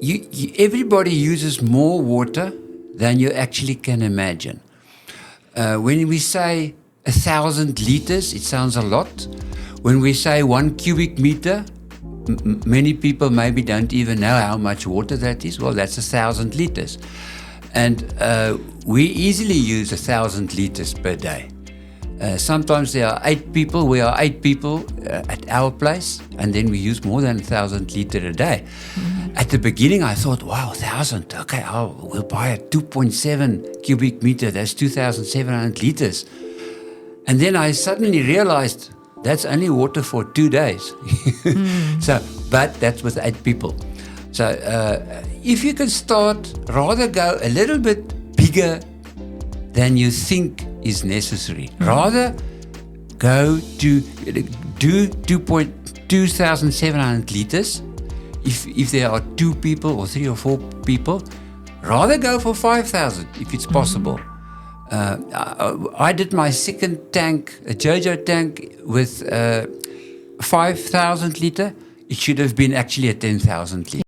everybody uses more water than you actually can imagine. When we say 1,000 liters, it sounds a lot. When we say 1 cubic meter, many people maybe don't even know how much water that is. Well, that's 1,000 liters. And we easily use 1,000 liters per day. Sometimes there are 8 people. We are 8 people at our place, and then we use more than 1,000 liters a day. Mm-hmm. At the beginning, I thought, wow, 1,000. Okay, we'll buy a 2.7 cubic meter. That's 2,700 liters. And then I suddenly realized that's only water for 2 days. But that's with 8 people. So if you can start, rather go a little bit bigger than you think is necessary. Rather go to do 2,700 liters. If there are 2 people or 3 or 4 people, rather go for 5,000 if it's possible. I did my second tank, a JoJo tank, with 5,000 liter. It should have been actually a 10,000 liter.